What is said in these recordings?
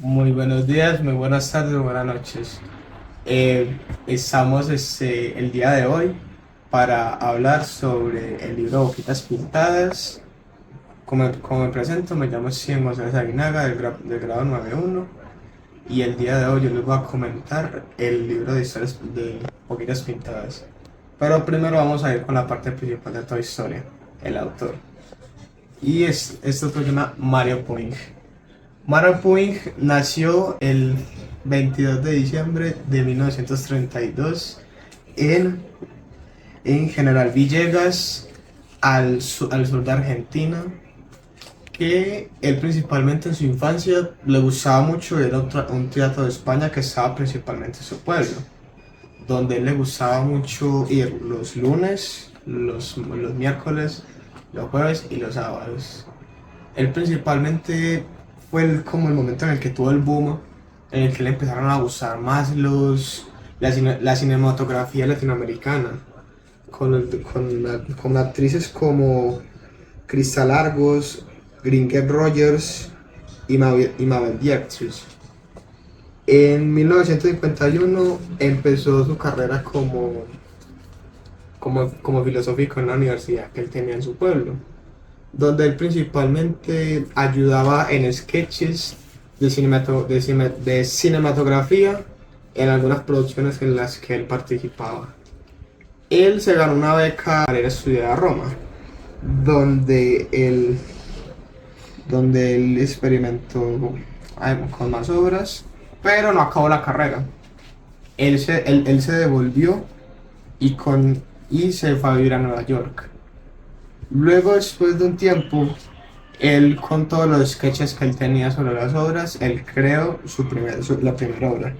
Muy buenos días, muy buenas tardes, buenas noches. Estamos el día de hoy para hablar sobre el libro Boquitas Pintadas. Como me presento, me llamo Cien González Aguinaga del grado 9.1 y el día de hoy yo les voy a comentar el libro de historias de Boquitas Pintadas. Pero primero vamos a ir con la parte principal de toda historia, el autor. Esto se llama Mario Puig. Mario Puig nació el 22 de diciembre de 1932 en, en General Villegas, al sur de Argentina, que él principalmente en su infancia le gustaba mucho ir a un teatro de España que estaba principalmente en su pueblo, donde él le gustaba mucho ir los lunes, los miércoles, los jueves y los sábados. Él principalmente fue como el momento en el que tuvo el boom, en el que le empezaron a gustar más la cinematografía latinoamericana, con actrices como Crystal Argos, Gringet Rogers y Mabel Dietrich. En 1951 empezó su carrera como filosófico en la universidad que él tenía en su pueblo, donde él principalmente ayudaba en sketches de cinematografía en algunas producciones en las que él participaba. Él se ganó una beca para ir a estudiar a Roma, donde él, donde él experimentó con más obras, pero no acabó la carrera. Él se devolvió y se fue a vivir a Nueva York. Luego, después de un tiempo, él con todos los sketches que él tenía sobre las obras, él creó la primera obra,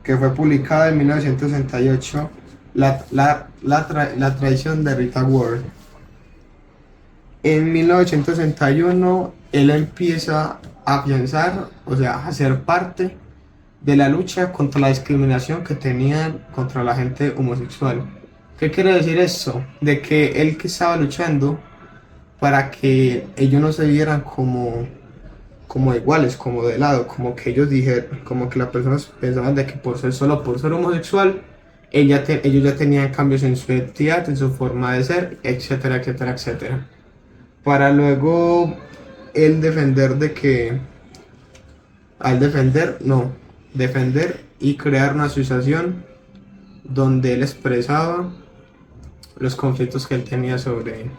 que fue publicada en 1968, la traición de Rita Ward. En 1961, él empieza a pensar, o sea, a ser parte de la lucha contra la discriminación que tenían contra la gente homosexual. ¿Qué quiere decir esto? De que él que estaba luchando para que ellos no se vieran como iguales, como de lado, como que ellos dijeron, como que las personas pensaban de que solo por ser homosexual, ellos ya tenían cambios en su identidad, en su forma de ser, etcétera, etcétera, etcétera. Para luego él defender de que, al defender, no, defender y crear una asociación donde él expresaba los conflictos que él tenía sobre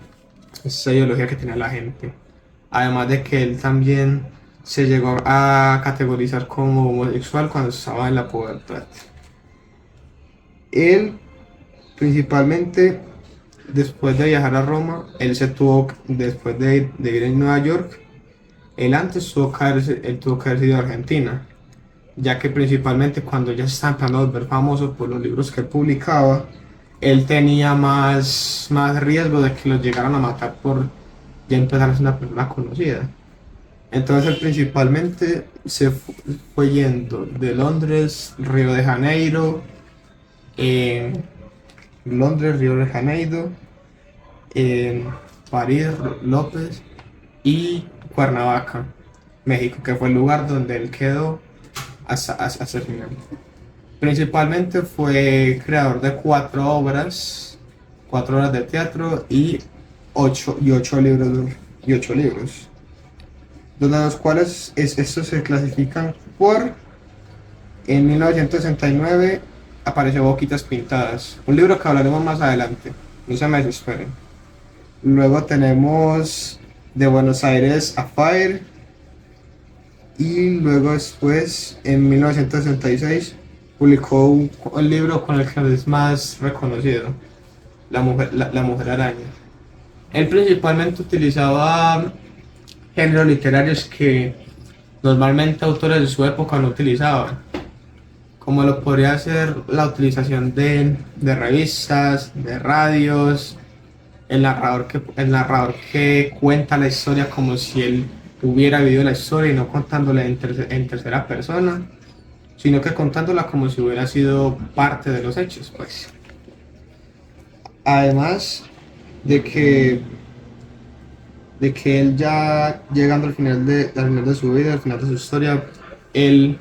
esa ideología que tenía la gente. Además de que él también se llegó a categorizar como homosexual cuando estaba en la pubertad. Él, principalmente, después de viajar a Roma, después de ir en Nueva York, él tuvo que haber sido de Argentina, ya que principalmente cuando ya se estaba empezando a volver famoso por los libros que publicaba, él tenía más riesgo de que los llegaran a matar por ya empezar a ser una persona conocida. Entonces él principalmente fue yendo de Londres, Río de Janeiro, eh, Londres, Río de Janeiro, París, López y Cuernavaca, México, que fue el lugar donde él quedó hasta el final. Principalmente fue creador de cuatro obras de teatro y ocho libros, donde los cuales estos se clasifican por. En 1969 apareció Boquitas Pintadas, un libro que hablaremos más adelante, no se me desesperen. Luego tenemos De Buenos Aires a Fire, y luego después, en 1966, publicó un libro con el que es más reconocido, La Mujer Araña. Él principalmente utilizaba géneros literarios que normalmente autores de su época no utilizaban, como lo podría ser la utilización de revistas, de radios, el narrador que cuenta la historia como si él hubiera vivido la historia y no contándola en tercera persona, sino que contándola como si hubiera sido parte de los hechos, pues. Además de que, de que él ya llegando al final de su vida, al final de su historia, Él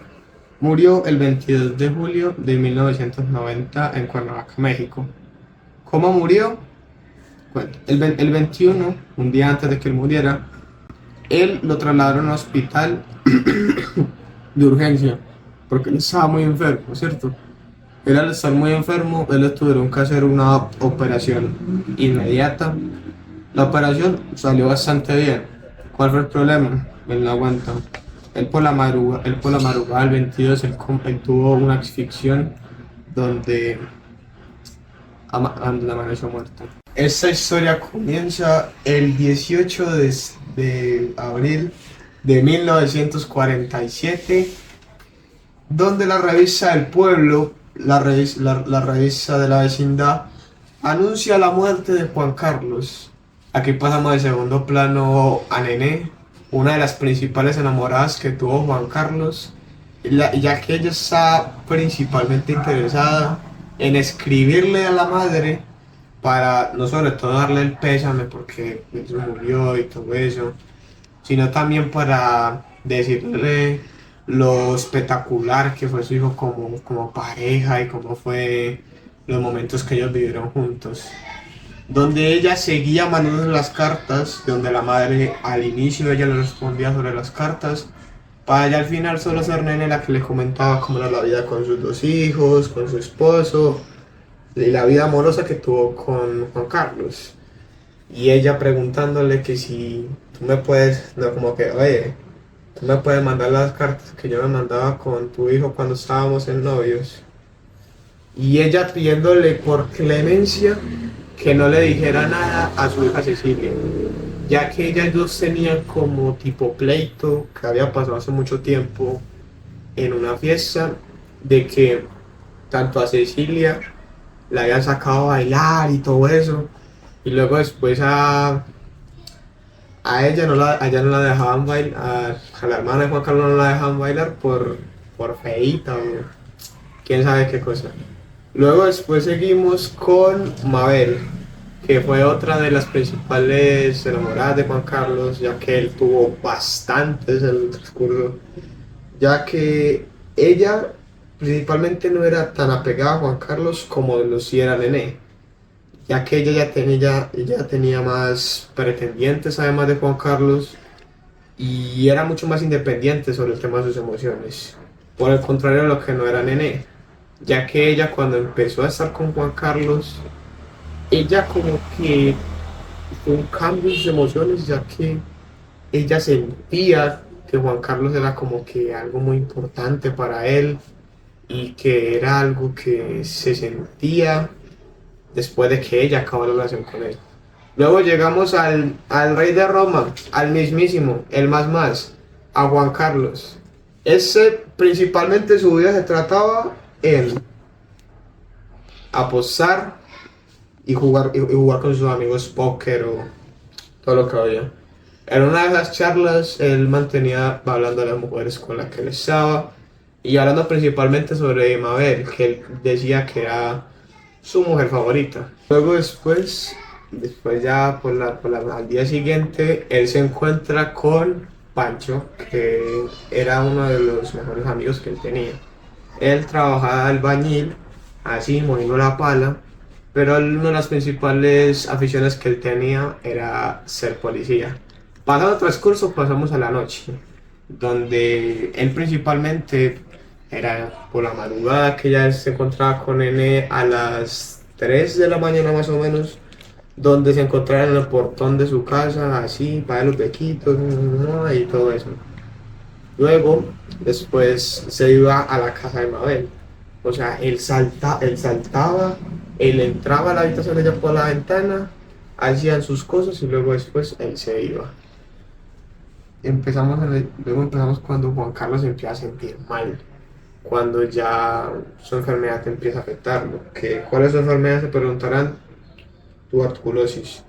murió el 22 de julio de 1990 en Cuernavaca, México. ¿Cómo murió? Bueno, el 21, un día antes de que él muriera, él lo trasladaron a un hospital de urgencia, porque él estaba muy enfermo, ¿cierto? Él al estar muy enfermo, él le tuvieron que hacer una operación inmediata. La operación salió bastante bien. ¿Cuál fue el problema? Él no aguanta. Él por la madrugada del 22, él tuvo una asfixión donde amaneció muerto. Esta historia comienza el 18 de abril de 1947, donde la revista del pueblo, la revista de la vecindad, anuncia la muerte de Juan Carlos. Aquí pasamos de segundo plano a Nené, una de las principales enamoradas que tuvo Juan Carlos, ya que ella está principalmente interesada en escribirle a la madre para no sobre todo darle el pésame porque él se murió y todo eso, sino también para decirle lo espectacular que fue su hijo como pareja y cómo fue los momentos que ellos vivieron juntos. Donde ella seguía mandando las cartas, donde la madre al inicio ella le respondía sobre las cartas, para ya al final solo ser Nene la que le comentaba cómo era la vida con sus dos hijos, con su esposo, y la vida amorosa que tuvo con Juan Carlos. Y ella preguntándole que si tú me puedes, no, como que, oye, tú me puedes mandar las cartas que yo me mandaba con tu hijo cuando estábamos en novios. Y ella pidiéndole por clemencia que no le dijera nada a su hija Cecilia, ya que ellas dos tenían como tipo pleito que había pasado hace mucho tiempo en una fiesta, de que tanto a Cecilia la habían sacado a bailar y todo eso, y luego después a ella no la dejaban bailar, a la hermana de Juan Carlos no la dejaban bailar por feíta o quién sabe qué cosa. Luego después seguimos con Mabel, que fue otra de las principales enamoradas de Juan Carlos, ya que él tuvo bastantes en el transcurso, ya que ella principalmente no era tan apegada a Juan Carlos como lo sí era Nené, ya que ella tenía más pretendientes además de Juan Carlos y era mucho más independiente sobre el tema de sus emociones, por el contrario de lo que no era Nené, ya que ella cuando empezó a estar con Juan Carlos, ella como que fue un cambio en sus emociones, ya que ella sentía que Juan Carlos era como que algo muy importante para él y que era algo que se sentía después de que ella acabó la relación con él. Luego llegamos al rey de Roma, al mismísimo, el más, a Juan Carlos. Ese principalmente su vida se trataba en apostar y jugar con sus amigos póker o todo lo que había. En una de esas charlas él mantenía hablando de las mujeres con las que él estaba y hablando principalmente sobre Mabel, que él decía que era su mujer favorita. Luego después ya al día siguiente, él se encuentra con Pancho, que era uno de los mejores amigos que él tenía. Él trabajaba de albañil, así, moviendo la pala, pero una de las principales aficiones que él tenía era ser policía. Pasado el transcurso, pasamos a la noche, donde él principalmente era por la madrugada que ya se encontraba con N a las 3 de la mañana más o menos, donde se encontraba en el portón de su casa, así, para los bequitos y todo eso. Luego, después se iba a la casa de Mabel. O sea, él saltaba, él entraba a la habitación de ella por la ventana, hacían sus cosas y luego después él se iba. Luego empezamos cuando Juan Carlos se empieza a sentir mal, cuando ya su enfermedad empieza a afectarlo. ¿Cuál es su enfermedad? Se preguntarán. Tuberculosis.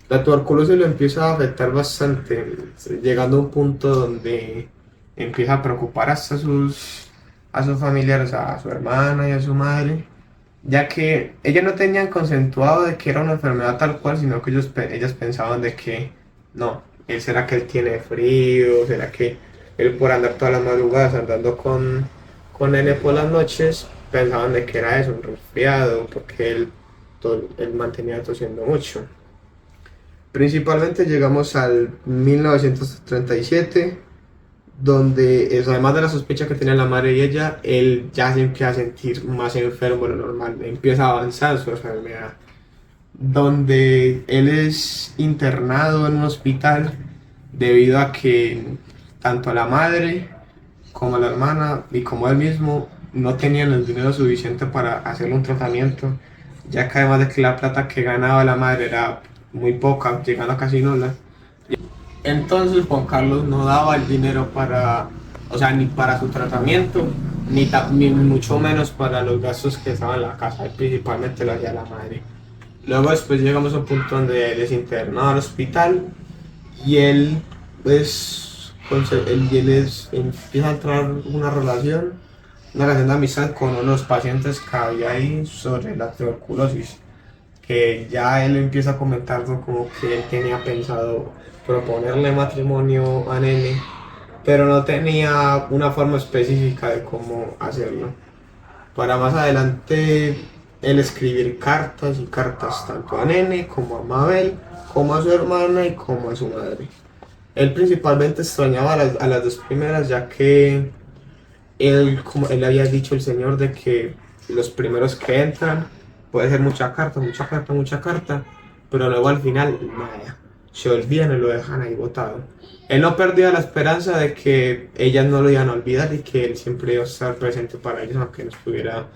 La tuberculosis lo empieza a afectar bastante, llegando a un punto donde empieza a preocupar hasta a sus familiares, a su hermana y a su madre, ya que ellas no tenían consensuado de que era una enfermedad tal cual, sino que ellas pensaban de que no, será que él tiene frío, será que él por andar todas las madrugadas andando con Nene por las noches, pensaban de que era eso, un resfriado, porque él mantenía tosiendo mucho. Principalmente llegamos al 1937, donde además de la sospecha que tenía la madre y ella, él ya se empieza a sentir más enfermo de lo normal, empieza a avanzar su enfermedad, donde él es internado en un hospital debido a que tanto la madre como la hermana y como él mismo no tenían el dinero suficiente para hacerle un tratamiento, ya que además de que la plata que ganaba la madre era muy poca, llegando a casi nula. Entonces Juan Carlos no daba el dinero para, o sea, ni para su tratamiento, ni mucho menos para los gastos que estaban en la casa, principalmente lo hacía la madre. Luego después llegamos a un punto donde él es internado al hospital y él, pues, empieza a entrar una relación de amistad con unos pacientes que había ahí sobre la tuberculosis, que ya él empieza a comentarlo como que él tenía pensado proponerle matrimonio a Nene, pero no tenía una forma específica de cómo hacerlo. Para más adelante, él escribir cartas y cartas tanto a Nene como a Mabel, como a su hermana y como a su madre. Él principalmente extrañaba a las dos primeras, ya que como él había dicho el señor de que los primeros que entran puede ser mucha carta, mucha carta, mucha carta, pero luego al final nada, se olvidan y lo dejan ahí botado. Él no perdía la esperanza de que ellas no lo iban a olvidar y que él siempre iba a estar presente para ellos, aunque no estuviera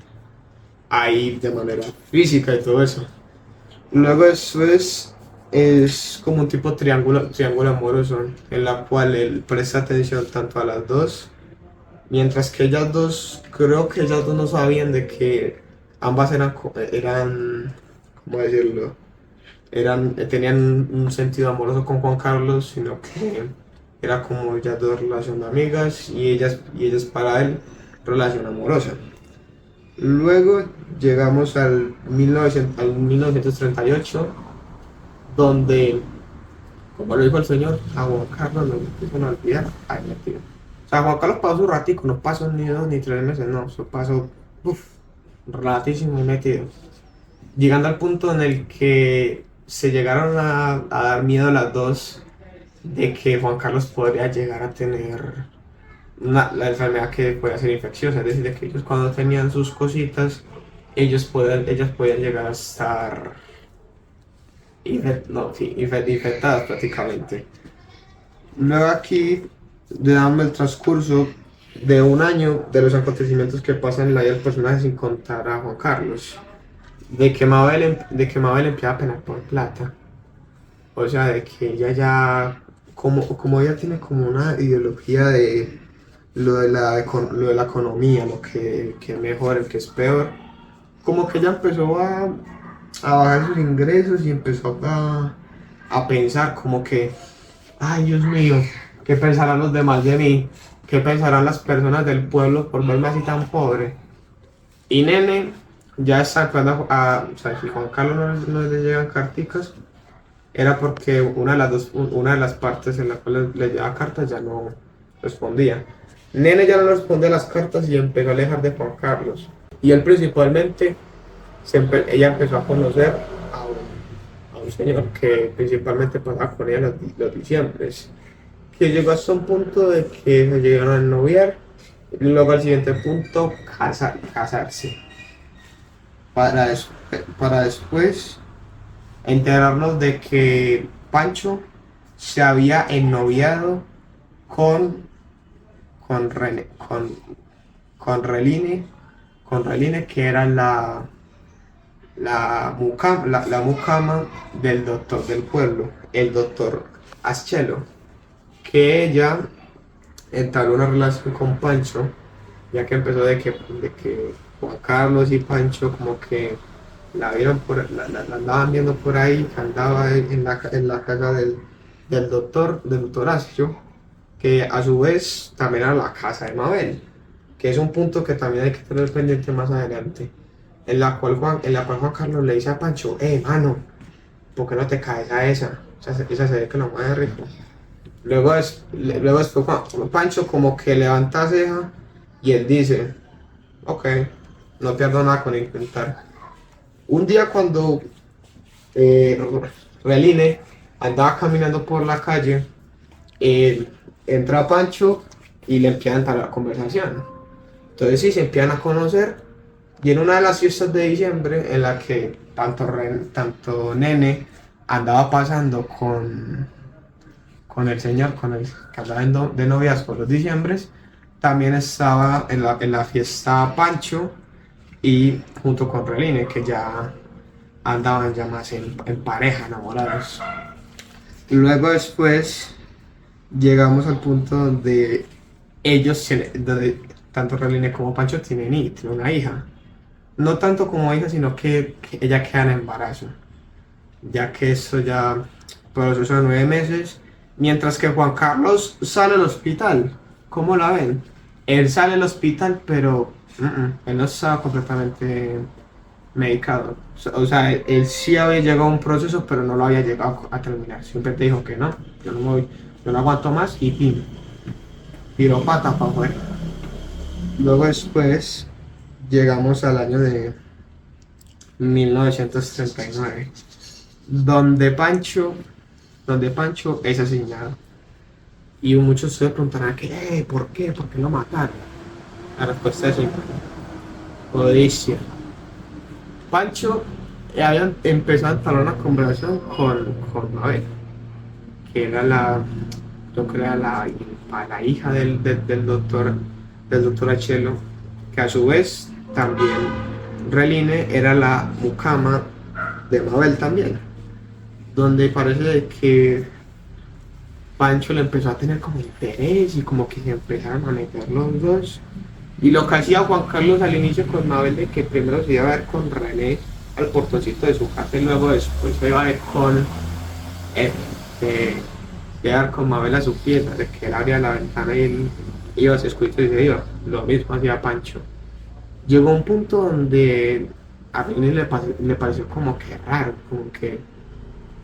ahí de manera física y todo eso. Luego eso es como un tipo triángulo amoroso en la cual él presta atención tanto a las dos, mientras que ellas dos, creo que ellas dos no sabían de que ambas ¿cómo decirlo? Tenían un sentido amoroso con Juan Carlos, sino que era como ellas dos relación de amigas y ellas para él relación amorosa. Luego llegamos al 1938, donde, como lo dijo el señor, a Juan Carlos lo empiezan a olvidar. Ay, mentira. O sea, Juan Carlos pasó su ratico, no pasó ni 2 ni 3 meses, no, eso pasó, ratísimo y metido. Llegando al punto en el que se llegaron a dar miedo las dos de que Juan Carlos podría llegar a tener la enfermedad que puede ser infecciosa, es decir, de que ellos cuando tenían sus cositas, ellas podían llegar a estar infectadas prácticamente. Luego aquí le damos el transcurso de un año de los acontecimientos que pasan en la vida del personaje sin contar a Juan Carlos. De que Mabel empieza a penar por plata. O sea, de que ella ya, como ella tiene como una ideología de lo de la economía, que es mejor, el que es peor, como que ella empezó a bajar sus ingresos y empezó a pensar como que, ay Dios mío, ¿qué pensarán los demás de mí? ¿Qué pensarán las personas del pueblo por verme así tan pobre? Y Nene ya está actuando o sea, si Juan Carlos no le llegan carticas, era porque una de las partes en la cual le llevaba cartas ya no respondía. Nene ya no responde a las cartas y empezó a alejar de Juan Carlos. Y él principalmente, ella empezó a conocer a un señor que principalmente pasaba con ella los diciembres, que llegó hasta un punto de que se llegaron a noviar y luego al siguiente punto casarse. Para, para después enterarnos de que Pancho se había ennoviado con, con, René, con Reline, que era la mucama del doctor del pueblo, el doctor Aschelo, que ella entabló una relación con Pancho, ya que empezó de que Juan Carlos y Pancho como que la andaban viendo por ahí, que andaba en la casa del doctor Astro, que a su vez también era la casa de Mabel, que es un punto que también hay que tener pendiente más adelante, en la cual Juan Carlos le dice a Pancho, mano, ¿por qué no te caes a esa? Esa se ve que la mueve rico. Luego después Pancho como que levanta ceja y él dice, ok, no pierdo nada con intentar. Un día cuando eh, Reline andaba caminando por la calle, él entra Pancho y le empieza a entrar la conversación. Entonces sí, se empiezan a conocer y en una de las fiestas de diciembre en la que tanto Nene andaba pasando con el señor, con el que andaba de noviazgo los diciembres, también estaba en la fiesta Pancho y junto con Reline, que ya andaban ya más en pareja, enamorados. Luego después llegamos al punto donde donde tanto Reline como Pancho tienen una hija. No tanto como hija, sino que ella queda en embarazo, ya que eso ya proceso de 9 meses, mientras que Juan Carlos sale al hospital. ¿Cómo la ven? Él sale al hospital, pero él no estaba completamente medicado. O sea, él sí había llegado a un proceso, pero no lo había llegado a terminar. Siempre te dijo que no, yo no, yo no aguanto más y pim, tiró pata para afuera. Luego después llegamos al año de 1939, donde Pancho, donde Pancho es asesinado. Y muchos se preguntarán que, ¿por qué? ¿Por qué lo mataron? La respuesta es simple: codicia. Pancho había empezado a entablar una conversación con Mabel, que era creo que era la hija del doctor Achelo, que a su vez también Reline era la mucama de Mabel también, donde parece que Pancho le empezó a tener como interés y como que se empezaron a meter los dos. Y lo que hacía Juan Carlos al inicio con Mabel, de que primero se iba a ver con René al portoncito de su casa y luego después se iba a ver con llegar con Mabel a su pieza, de que él abría la ventana y él iba, se escucha y se iba. Lo mismo hacía Pancho. Llegó un punto donde a René le pareció como que raro, como que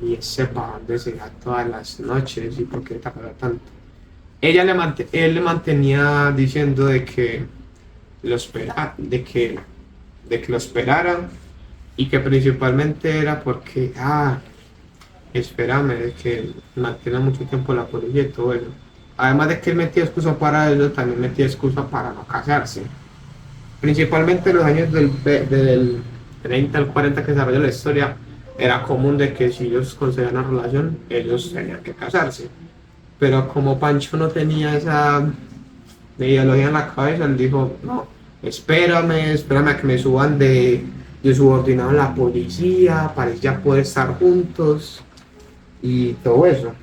y ese para dónde se iba todas las noches y por qué tardaba tanto. Él le mantenía diciendo de que lo espera, de que lo esperaran y que principalmente era porque, espérame, de que mantiene mucho tiempo la policía y todo eso. Además de que él metía excusa para eso, también metía excusa para no casarse. Principalmente en los años del 30 al 40 que se desarrolla la historia, era común de que si ellos conseguían una relación, ellos tenían que casarse. Pero como Pancho no tenía esa ideología en la cabeza, él dijo, no, espérame a que me suban de subordinado en la policía, para ya poder estar juntos y todo eso.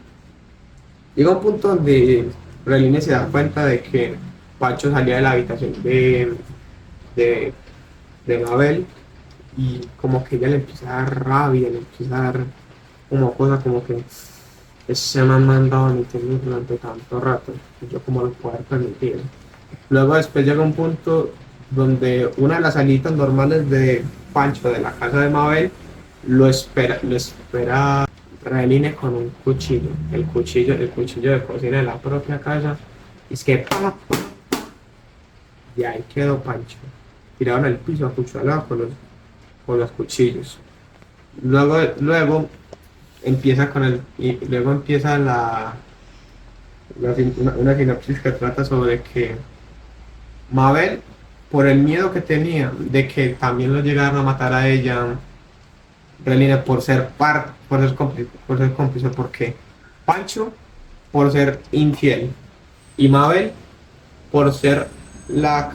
Llega un punto donde Reline se da cuenta de que Pancho salía de la habitación de, de Mabel y como que ella le empieza a dar rabia, le empieza a dar como cosa como que ese man me ha andado mintiendo durante tanto rato, y yo como lo puedo permitir. Luego después llega un punto donde una de las salidas normales de Pancho de la casa de Mabel lo espera Reline con un cuchillo, el cuchillo de cocina de la propia casa, y es que y ahí quedó Pancho, tirado en el piso, acuchillado con los cuchillos. Luego empieza luego empieza una sinopsis que trata sobre que Mabel, por el miedo que tenía de que también lo llegaran a matar a ella, Reline por ser cómplice, porque Pancho por ser infiel y Mabel por ser la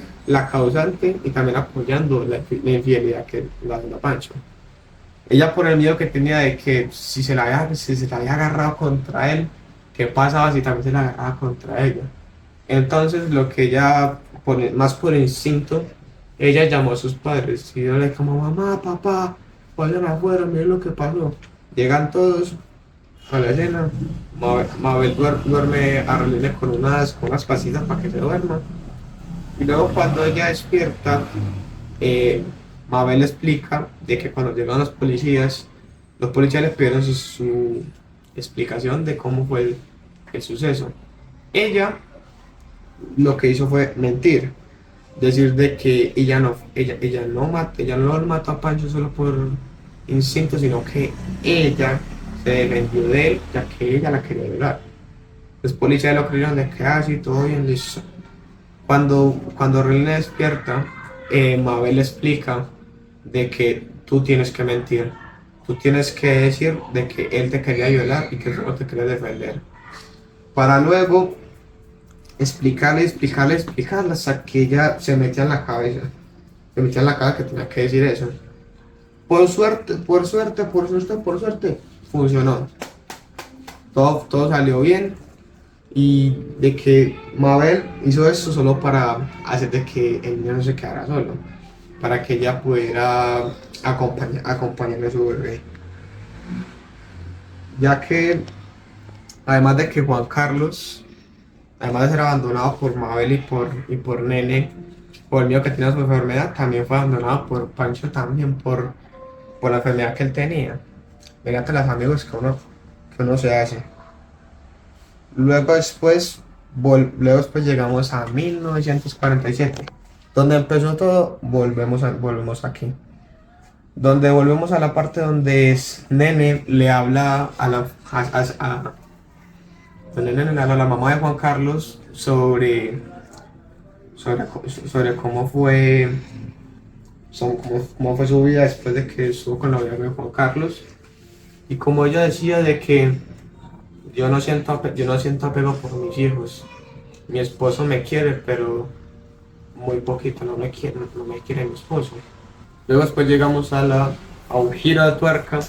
causante y también apoyando la infidelidad que la de Pancho. Ella por el miedo que tenía de que si se la había agarrado contra él, ¿qué pasaba si también se la agarraba contra ella? Entonces lo que ella, más por instinto, ella llamó a sus padres y yo le como, mamá, papá, vayan afuera, miren lo que pasó. Llegan todos a la escena, Mabel duerme a Reline con unas pasitas para que se duerma. Y luego cuando ella despierta, eh, Mabel explica de que cuando llegan los policías le pidieron su explicación de cómo fue aquel suceso. Ella lo que hizo fue mentir, decir de que ella no lo mató a Pancho solo por instinto, sino que ella se defendió de él, ya que ella la quería violar. Los policías lo creyeron de que así todo bien, listo. Cuando Relina despierta, Mabel le explica de que tú tienes que mentir, tú tienes que decir de que él te quería violar y que tú no te querías defender, para luego explicarle hasta que ella se metía en la cabeza, se metía en la cabeza que tenía que decir eso. Por suerte, funcionó. Todo salió bien y de que Mabel hizo esto solo para hacer de que el niño no se quedara solo, para que ella pudiera acompañarle a su bebé. Ya que además de que Juan Carlos, además de ser abandonado por Mabel y por Nene, por el miedo que tenía su enfermedad, también fue abandonado por Pancho también por la enfermedad que él tenía. Mediante los amigos que uno se hace. Luego después llegamos a 1947, donde empezó todo, volvemos aquí. Donde volvemos a la parte donde Nene le habla donde Nene le habla a la mamá de Juan Carlos sobre cómo fue su vida después de que estuvo con la vida de Juan Carlos. Y como ella decía de que yo no siento apego por mis hijos. Mi esposo me quiere, pero muy poquito, no me quiere mi esposo. Luego después llegamos a un giro de tuerca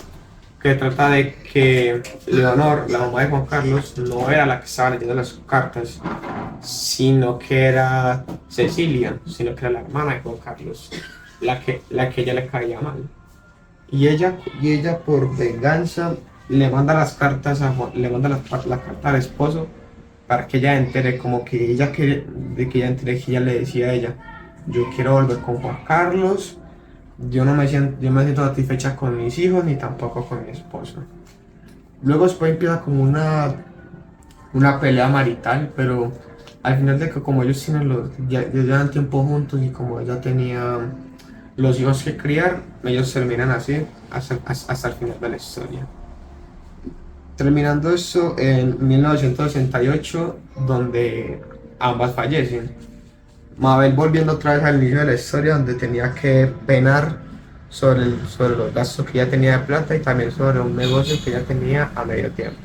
que trata de que Leonor, la mamá de Juan Carlos, no era la que estaba leyendo las cartas, sino que era Cecilia, sino que era la hermana de Juan Carlos, la que ella le caía mal. Y ella por venganza le manda las cartas le manda la carta al esposo para que ella entere, como que ella quiere, de que ella entere que ella le decía a ella, yo quiero volver con Juan Carlos, yo me siento satisfecha con mis hijos ni tampoco con mi esposo. Luego después empieza como una pelea marital, pero al final de que como ellos ya llevan tiempo juntos y como ella tenía los hijos que criar, ellos terminan así hasta el final de la historia. Terminando eso en 1968, donde ambas fallecen. Mabel volviendo otra vez al inicio de la historia, donde tenía que penar sobre los gastos que ella tenía de plata y también sobre un negocio que ella tenía a medio tiempo.